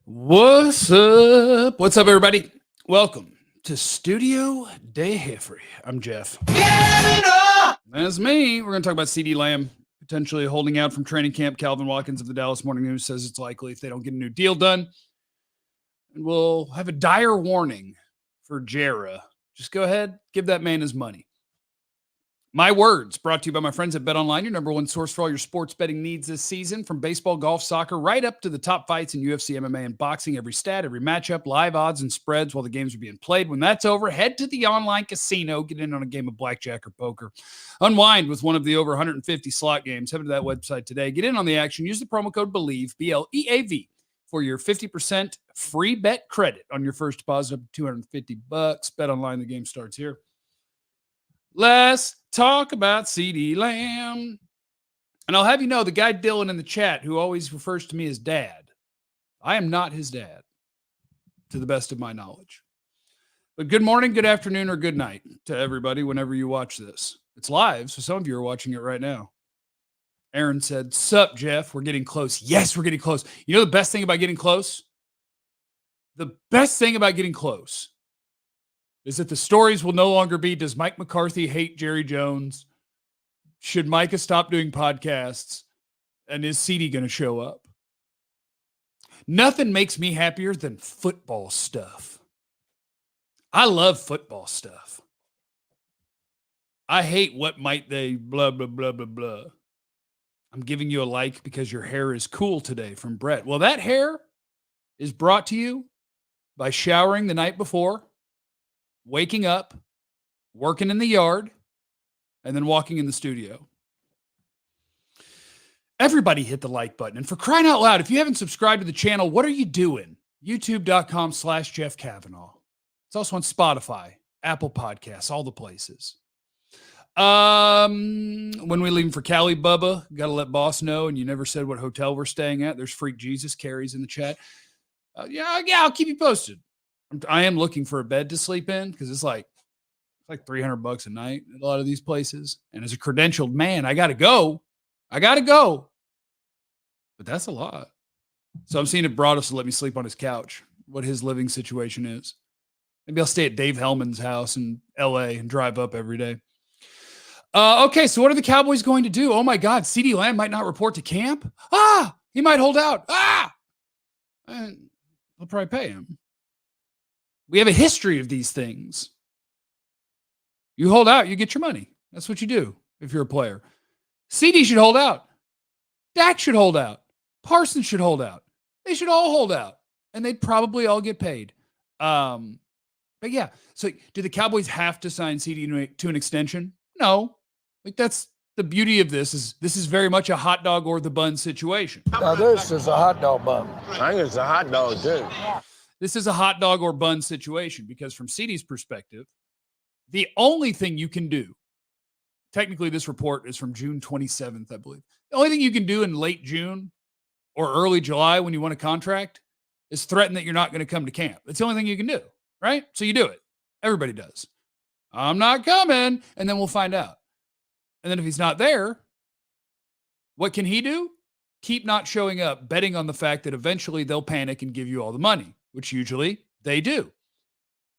What's up? What's up, everybody? Welcome to Studio De Heffrey. I'm Jeff. That's me. We're going to talk about CeeDee Lamb potentially holding out from training camp. Calvin Watkins of the Dallas Morning News says it's likely if they don't get a new deal done. And we'll have a dire warning for Jera. Just go ahead, give that man his money. My words brought to you by my friends at BetOnline, your number one source for all your sports betting needs this season, from baseball, golf, soccer, right up to the top fights in UFC, MMA, and boxing. Every stat, every matchup, live odds and spreads while the games are being played. When that's over, head to the online casino, get in on a game of blackjack or poker. Unwind with one of the over 150 slot games. Head to that website today. Get in on the action. Use the promo code BELIEVE, BLEAV, for your 50% free bet credit on your first deposit up to $250. BetOnline, the game starts here. Let's talk about CeeDee Lamb. And I'll have you know, the guy Dylan in the chat who always refers to me as dad, I am not his dad, to the best of my knowledge. But good morning, good afternoon, or good night to everybody whenever you watch this. It's live, so some of you are watching it right now. Aaron said, "Sup, Jeff? We're getting close." Yes, we're getting close. You know the best thing about getting close? The best thing about getting close is that the stories will no longer be, does Mike McCarthy hate Jerry Jones? Should Micah stop doing podcasts? And is CeeDee going to show up? Nothing makes me happier than football stuff. I love football stuff. I hate what might they blah, blah, blah, blah, blah. I'm giving you a like because your hair is cool today from Brett. Well, that hair is brought to you by showering the night before, waking up, working in the yard, and then walking in the studio. Everybody hit the like button. And for crying out loud, if you haven't subscribed to the channel, what are you doing? YouTube.com/Jeff Cavanaugh. It's also on Spotify, Apple Podcasts, all the places. When we leave for Cali, Bubba, got to let boss know. And you never said what hotel we're staying at. There's Freak Jesus Carries in the chat. Yeah, I'll keep you posted. I am looking for a bed to sleep in because it's like $300 a night at a lot of these places. And as a credentialed man, I got to go. But that's a lot. So I'm seeing if Broadus will let me sleep on his couch, what his living situation is. Maybe I'll stay at Dave Hellman's house in LA and drive up every day. Okay, so what are the Cowboys going to do? Oh my God, CeeDee Lamb might not report to camp. He might hold out. And they'll probably pay him. We have a history of these things. You hold out, you get your money. That's what you do if you're a player. CeeDee should hold out. Dak should hold out. Parsons should hold out. They should all hold out. And they'd probably all get paid. But yeah, so do the Cowboys have to sign CeeDee to an extension? No. Like, that's the beauty of this is very much a hot dog or the bun situation. Now this is a hot dog bun. I think it's a hot dog too. This is a hot dog or bun situation because from CeeDee's perspective, the only thing you can do, technically this report is from June 27th, I believe. The only thing you can do in late June or early July when you want a contract is threaten that you're not going to come to camp. That's the only thing you can do, right? So you do it. Everybody does. I'm not coming. And then we'll find out. And then if he's not there, what can he do? Keep not showing up, betting on the fact that eventually they'll panic and give you all the money, which usually they do.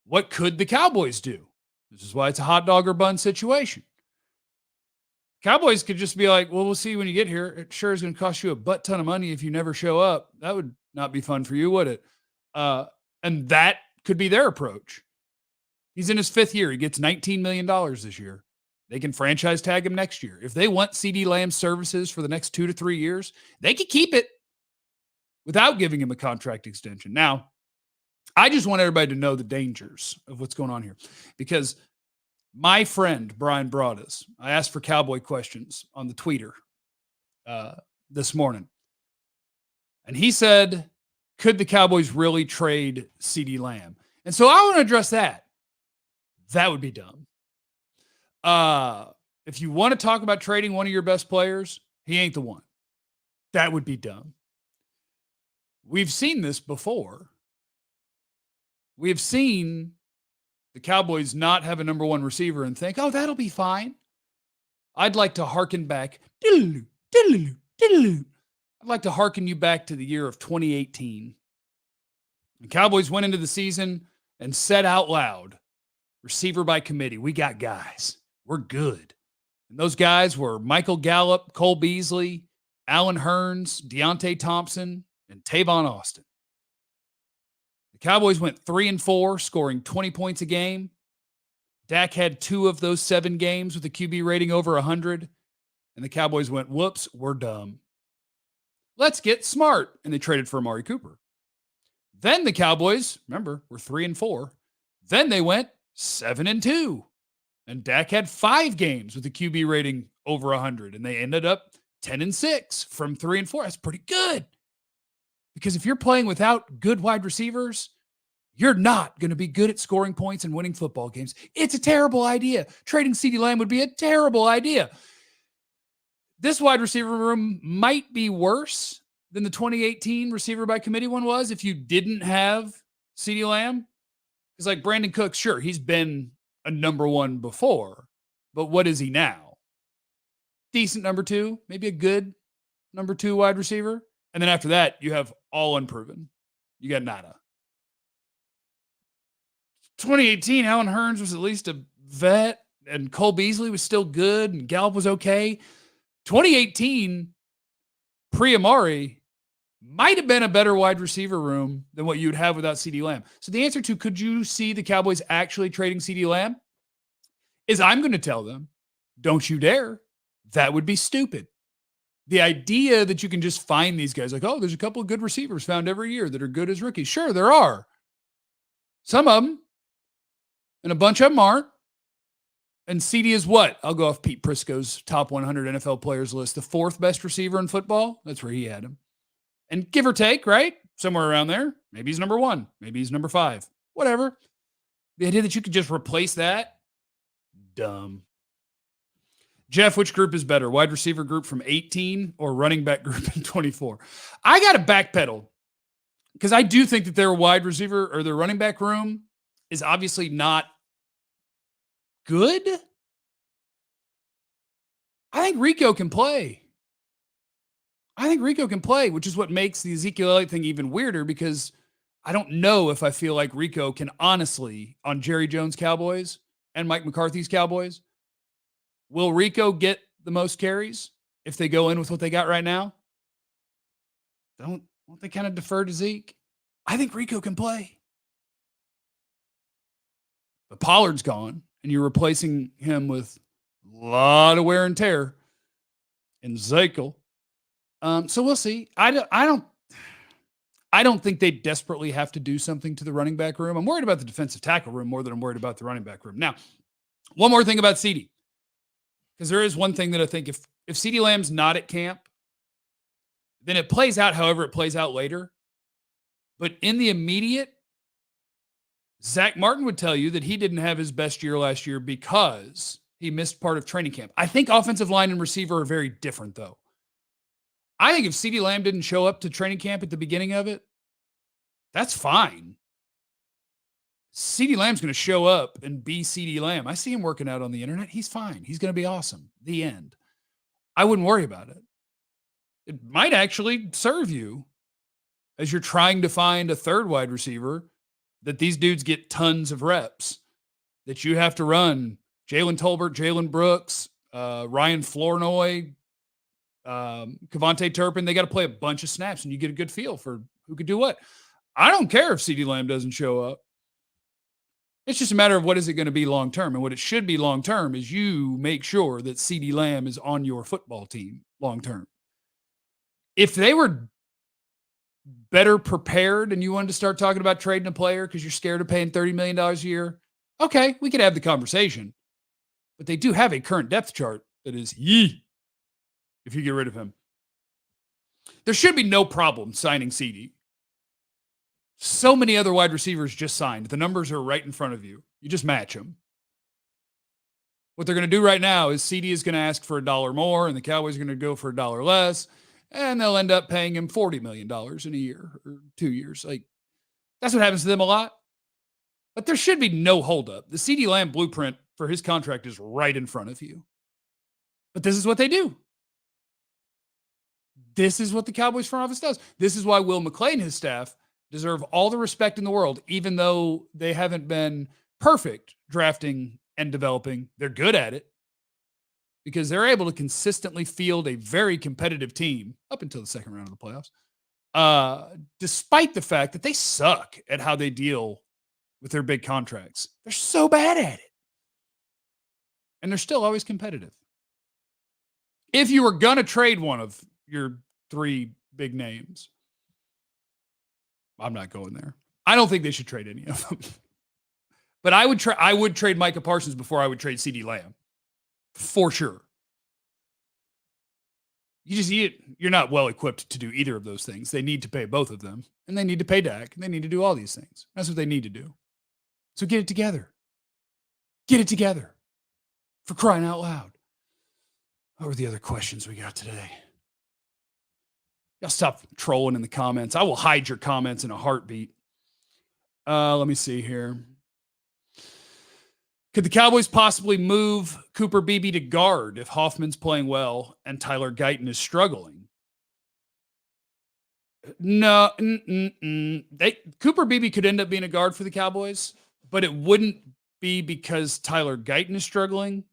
What could the Cowboys do? This is why it's a hot dog or bun situation. Cowboys could just be like, well, we'll see when you get here. It sure is going to cost you a butt ton of money if you never show up. That would not be fun for you, would it? And that could be their approach. He's in his fifth year. He gets $19 million this year. They can franchise tag him next year. If they want CeeDee Lamb's services for the next 2 to 3 years, they could keep it without giving him a contract extension. Now, I just want everybody to know the dangers of what's going on here because my friend, Brian Broadus, I asked for Cowboy questions on the tweeter this morning. And he said, could the Cowboys really trade CeeDee Lamb? And so I want to address that. That would be dumb. If you want to talk about trading one of your best players, he ain't the one. That would be dumb. We've seen this before. We have seen the Cowboys not have a number one receiver and think, oh, that'll be fine. I'd like to hearken back. I'd like to hearken you back to the year of 2018 The Cowboys went into the season and said out loud, receiver by committee, we got guys. We're good. And those guys were Michael Gallup, Cole Beasley, Allen Hurns, Deontay Thompson, and Tavon Austin. The Cowboys went 3-4, scoring 20 points a game. Dak had 2 of those 7 games with a QB rating over 100. And the Cowboys went, whoops, we're dumb. Let's get smart. And they traded for Amari Cooper. Then the Cowboys, remember, were 3-4. Then they went 7-2. And Dak had 5 games with a QB rating over 100. And they ended up 10-6 from 3-4. That's pretty good. Because if you're playing without good wide receivers, you're not going to be good at scoring points and winning football games. It's a terrible idea. Trading CeeDee Lamb would be a terrible idea. This wide receiver room might be worse than the 2018 receiver by committee one was if you didn't have CeeDee Lamb. Because like Brandon Cooks, sure, he's been a number 1 before, but what is he now? Decent number 2, maybe a good number 2 wide receiver. And then after that, you have all unproven. You got nada. 2018, Allen Hurns was at least a vet, and Cole Beasley was still good, and Gallup was okay. 2018, pre-Amari, might have been a better wide receiver room than what you'd have without CeeDee Lamb. So the answer to could you see the Cowboys actually trading CeeDee Lamb is I'm going to tell them, don't you dare. That would be stupid. The idea that you can just find these guys like, oh, there's a couple of good receivers found every year that are good as rookies. Sure, there are. Some of them, and a bunch of them aren't. And CeeDee is what? I'll go off Pete Prisco's top 100 NFL players list. The 4th best receiver in football. That's where he had him. And give or take, right? Somewhere around there. Maybe he's number 1. Maybe he's number 5. Whatever. The idea that you could just replace that, dumb. Jeff, which group is better? Wide receiver group from 18 or running back group in 24? I got to backpedal because I do think that their wide receiver or their running back room is obviously not good. I think Rico can play. Which is what makes the Ezekiel Elliott thing even weirder because I don't know if I feel like Rico can honestly, on Jerry Jones' Cowboys and Mike McCarthy's Cowboys, will Rico get the most carries if they go in with what they got right now? Won't they kind of defer to Zeke? I think Rico can play. But Pollard's gone, and you're replacing him with a lot of wear and tear in Zekel. So we'll see. I don't think they desperately have to do something to the running back room. I'm worried about the defensive tackle room more than I'm worried about the running back room. Now, one more thing about CeeDee. Because there is one thing that I think if CeeDee Lamb's not at camp, then it plays out however it plays out later. But in the immediate, Zach Martin would tell you that he didn't have his best year last year because he missed part of training camp. I think offensive line and receiver are very different, though. I think if CeeDee Lamb didn't show up to training camp at the beginning of it, that's fine. CeeDee Lamb's going to show up and be CeeDee Lamb. I see him working out on the internet. He's fine. He's going to be awesome. The end. I wouldn't worry about it. It might actually serve you as you're trying to find a third wide receiver that these dudes get tons of reps, that you have to run Jalen Tolbert, Jalen Brooks, Ryan Flournoy, Kevontae Turpin. They got to play a bunch of snaps and you get a good feel for who could do what. I don't care if CeeDee Lamb doesn't show up. It's just a matter of what is it going to be long-term. And what it should be long-term is you make sure that CeeDee Lamb is on your football team long-term. If they were better prepared and you wanted to start talking about trading a player because you're scared of paying $30 million a year, okay, we could have the conversation. But they do have a current depth chart that is yee if you get rid of him. There should be no problem signing CeeDee. So many other wide receivers just signed. The numbers are right in front of you. You just match them. What they're going to do right now is CeeDee is going to ask for $1 more and the Cowboys are going to go for $1 less. And they'll end up paying him $40 million in a year or 2 years. Like, that's what happens to them a lot. But there should be no holdup. The CeeDee Lamb blueprint for his contract is right in front of you. But this is what they do. This is what the Cowboys front office does. This is why Will McClay and his staff deserve all the respect in the world, even though they haven't been perfect drafting and developing. They're good at it because they're able to consistently field a very competitive team up until the second round of the playoffs, despite the fact that they suck at how they deal with their big contracts. They're so bad at it. And they're still always competitive. If you were going to trade one of your three big names, I'm not going there. I don't think they should trade any of them. But I would trade Micah Parsons before I would trade CeeDee Lamb. For sure. You're not well equipped to do either of those things. They need to pay both of them. And they need to pay Dak. And they need to do all these things. That's what they need to do. So get it together. Get it together. For crying out loud. What were the other questions we got today? Y'all stop trolling in the comments. I will hide your comments in a heartbeat. Let me see here. Could the Cowboys possibly move Cooper Beebe to guard if Hoffman's playing well and Tyler Guyton is struggling? No. Cooper Beebe could end up being a guard for the Cowboys, but it wouldn't be because Tyler Guyton is struggling.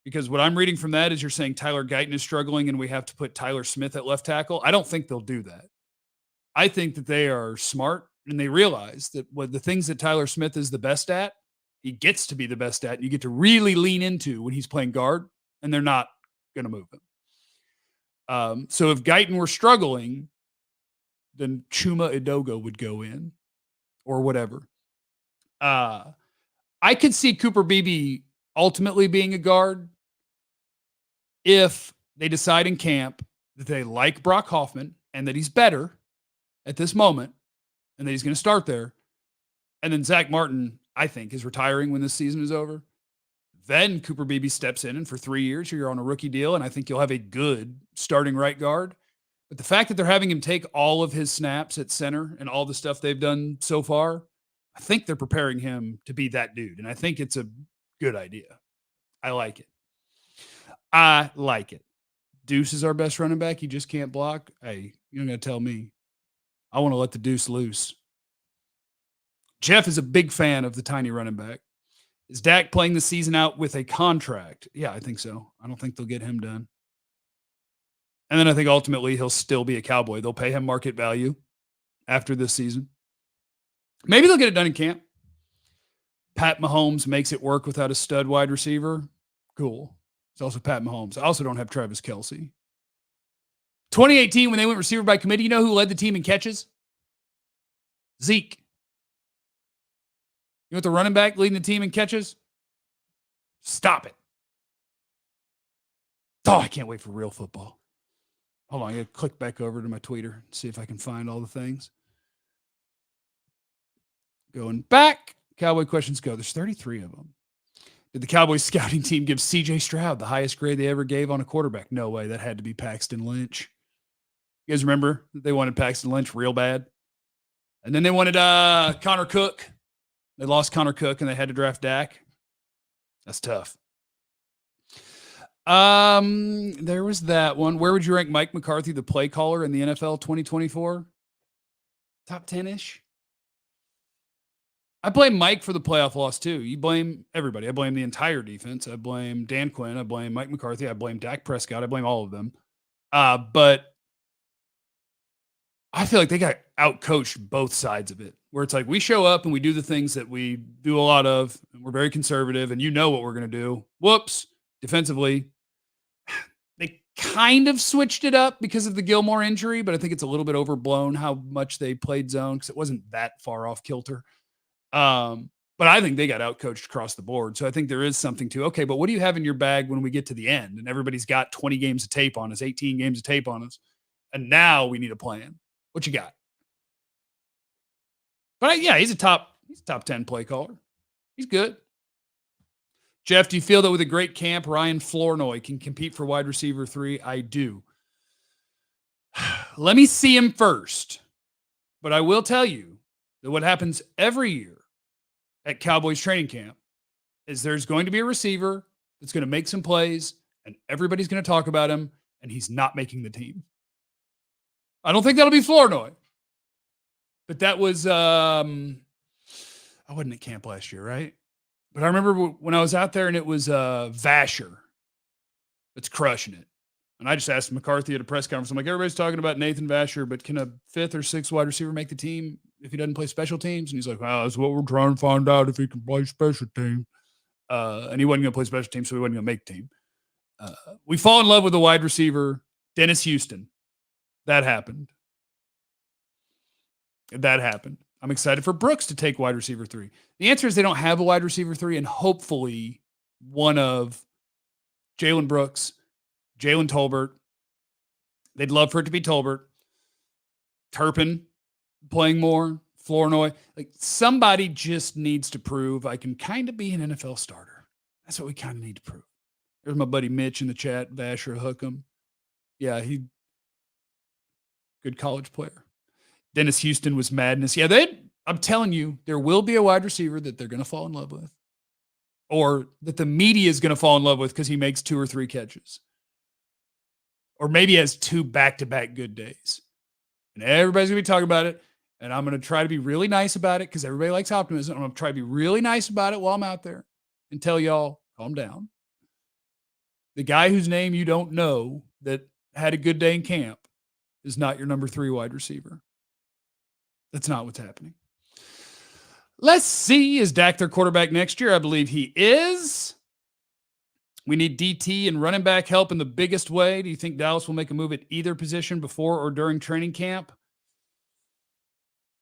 Because what I'm reading from that is you're saying Tyler Guyton is struggling and we have to put Tyler Smith at left tackle. I don't think they'll do that. I think that they are smart and they realize that what the things that Tyler Smith is the best at, he gets to be the best at, and you get to really lean into when he's playing guard, and they're not going to move him. So if Guyton were struggling, then Chuma Edoga would go in or whatever. I could see Cooper Beebe ultimately being a guard if they decide in camp that they like Brock Hoffman and that he's better at this moment and that he's going to start there. And then Zach Martin, I think, is retiring when this season is over. Then Cooper Beebe steps in, and for 3 years, you're on a rookie deal, and I think you'll have a good starting right guard. But the fact that they're having him take all of his snaps at center and all the stuff they've done so far, I think they're preparing him to be that dude. And I think it's a good idea. I like it. Deuce is our best running back. He just can't block. Hey, you're going to tell me. I want to let the Deuce loose. Jeff is a big fan of the tiny running back. Is Dak playing the season out with a contract? Yeah, I think so. I don't think they'll get him done. And then I think ultimately he'll still be a Cowboy. They'll pay him market value after this season. Maybe they'll get it done in camp. Pat Mahomes makes it work without a stud wide receiver. Cool. It's also Pat Mahomes. I also don't have Travis Kelce. 2018, when they went receiver by committee, you know who led the team in catches? Zeke. You want the running back leading the team in catches? Stop it. Oh, I can't wait for real football. Hold on, I got to click back over to my Twitter and see if I can find all the things. Going back. Cowboy questions go. There's 33 of them. Did the Cowboys scouting team give C.J. Stroud the highest grade they ever gave on a quarterback? No way. That had to be Paxton Lynch. You guys remember that they wanted Paxton Lynch real bad? And then they wanted Connor Cook. They lost Connor Cook and they had to draft Dak. That's tough. There was that one. Where would you rank Mike McCarthy, the play caller in the NFL 2024? Top 10-ish? I blame Mike for the playoff loss too. You blame everybody. I blame the entire defense. I blame Dan Quinn. I blame Mike McCarthy. I blame Dak Prescott. I blame all of them. But I feel like they got outcoached both sides of it, where it's like we show up and we do the things that we do a lot of, and we're very conservative, and you know what we're going to do. Whoops. Defensively, they kind of switched it up because of the Gilmore injury, but I think it's a little bit overblown how much they played zone because it wasn't that far off kilter. But I think they got outcoached across the board. So I think there is something to, okay, but what do you have in your bag when we get to the end and everybody's got 20 games of tape on us, 18 games of tape on us, and now we need a plan? What you got? But yeah, he's a top 10 play caller. He's good. Jeff, do you feel that with a great camp, Ryan Flournoy can compete for wide receiver 3? I do. Let me see him first. But I will tell you that what happens every year at Cowboys training camp is there's going to be a receiver that's going to make some plays and everybody's going to talk about him and he's not making the team. I don't think that'll be Flournoy. But that was, I wasn't at camp last year, right? But I remember when I was out there and it was Vasher that's crushing it. And I just asked McCarthy at a press conference, I'm like, everybody's talking about Nathan Vasher, but can a 5th or 6th wide receiver make the team if he doesn't play special teams? And he's like, well, that's what we're trying to find out, if he can play special team. And he wasn't going to play special teams, so he wasn't going to make the team. We fall in love with a wide receiver, Dennis Houston. That happened. I'm excited for Brooks to take wide receiver 3. The answer is they don't have a wide receiver 3, and hopefully one of Jalen Brooks, Jalen Tolbert. They'd love for it to be Tolbert. Turpin playing more. Flournoy. Like, somebody just needs to prove I can kind of be an NFL starter. That's what we kind of need to prove. There's my buddy Mitch in the chat. Vasher Hookham. Yeah, he good college player. Dennis Houston was madness. Yeah, I'm telling you, there will be a wide receiver that they're going to fall in love with, or that the media is going to fall in love with because he makes 2 or 3 catches, or maybe has 2 back-to-back good days. And everybody's going to be talking about it, and I'm going to try to be really nice about it because everybody likes optimism. I'm going to try to be really nice about it while I'm out there and tell y'all, calm down. The guy whose name you don't know that had a good day in camp is not your number 3 wide receiver. That's not what's happening. Let's see. Is Dak their quarterback next year? I believe he is. We need DT and running back help in the biggest way. Do you think Dallas will make a move at either position before or during training camp?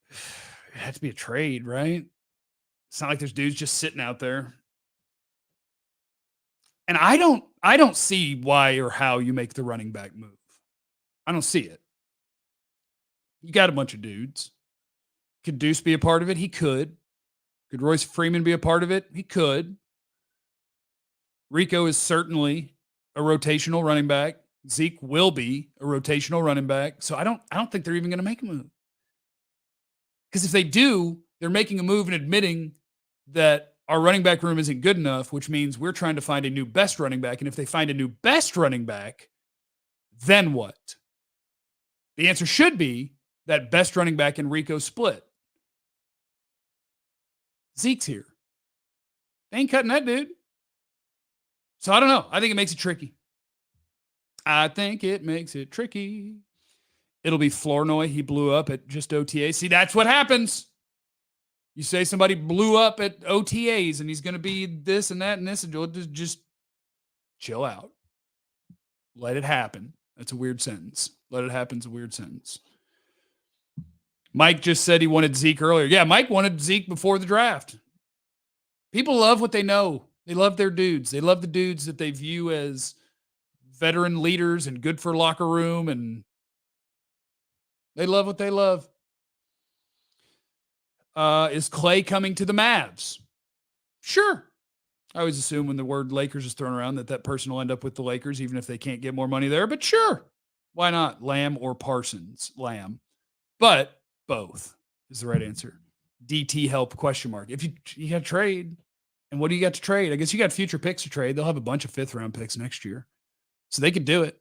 It had to be a trade, right? It's not like there's dudes just sitting out there. And I don't see why or how you make the running back move. I don't see it. You got a bunch of dudes. Could Deuce be a part of it? He could. Could Royce Freeman be a part of it? He could. Rico is certainly a rotational running back. Zeke will be a rotational running back. So I don't think they're even going to make a move. Because if they do, they're making a move and admitting that our running back room isn't good enough, which means we're trying to find a new best running back. And if they find a new best running back, then what? The answer should be that best running back and Rico split. Zeke's here. They ain't cutting that dude. So I don't know. I think it makes it tricky. It'll be Flournoy. He blew up at just OTA. See, that's what happens. You say somebody blew up at OTAs and he's going to be this and that and this, and just chill out. Let it happen. That's a weird sentence. Let it happen is a weird sentence. Mike just said he wanted Zeke earlier. Yeah, Mike wanted Zeke before the draft. People love what they know. They love their dudes. They love the dudes that they view as veteran leaders and good for locker room, and they love what they love. Is Clay coming to the Mavs? Sure. I always assume when the word Lakers is thrown around that person will end up with the Lakers, even if they can't get more money there. But sure. Why not? Lamb or Parsons? Lamb. But both is the right answer. DT help, ? If you got to trade, and what do you got to trade? I guess you got future picks to trade. They'll have a bunch of 5th-round picks next year. So they could do it.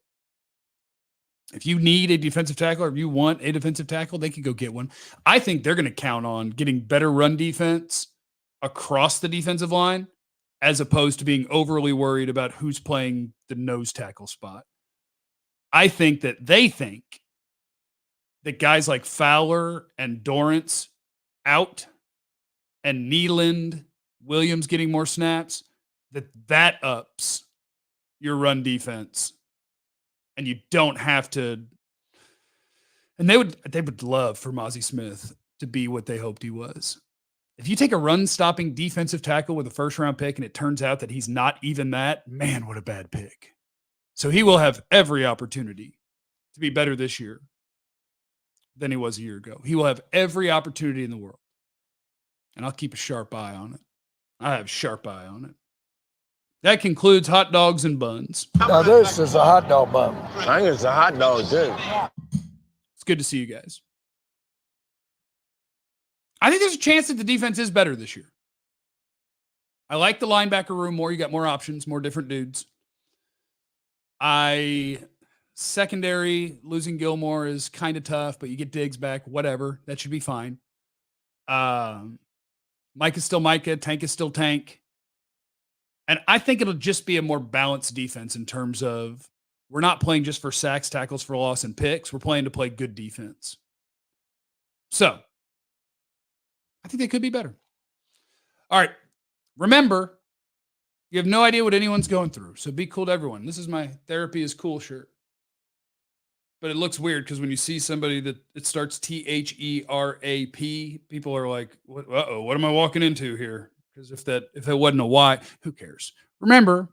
If you need a defensive tackle or if you want a defensive tackle, they could go get one. I think they're going to count on getting better run defense across the defensive line as opposed to being overly worried about who's playing the nose tackle spot. I think that they think that guys like Fowler and Dorrance out and Nealand, Williams getting more snaps, that ups your run defense. And you don't have to. And they would love for Mozzie Smith to be what they hoped he was. If you take a run-stopping defensive tackle with a first-round pick and it turns out that he's not even that, man, what a bad pick. So he will have every opportunity to be better this year than he was a year ago. He will have every opportunity in the world. And I'll keep a sharp eye on it. I have a sharp eye on it. That concludes hot dogs and buns. Now this is a hot dog bun. I think it's a hot dog, too. It's good to see you guys. I think there's a chance that the defense is better this year. I like the linebacker room more. You got more options, more different dudes. I Secondary, losing Gilmore is kind of tough, but you get Diggs back, whatever. That should be fine. Mike is still Micah. Tank is still Tank. And I think it'll just be a more balanced defense in terms of we're not playing just for sacks, tackles for loss, and picks. We're playing to play good defense. So I think they could be better. All right. Remember, you have no idea what anyone's going through. So be cool to everyone. This is my therapy is cool shirt. But it looks weird because when you see somebody that it starts THERAP, people are like, what am I walking into here? Because if it wasn't a Y, who cares? Remember,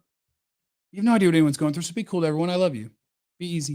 you have no idea what anyone's going through. So be cool to everyone. I love you. Be easy.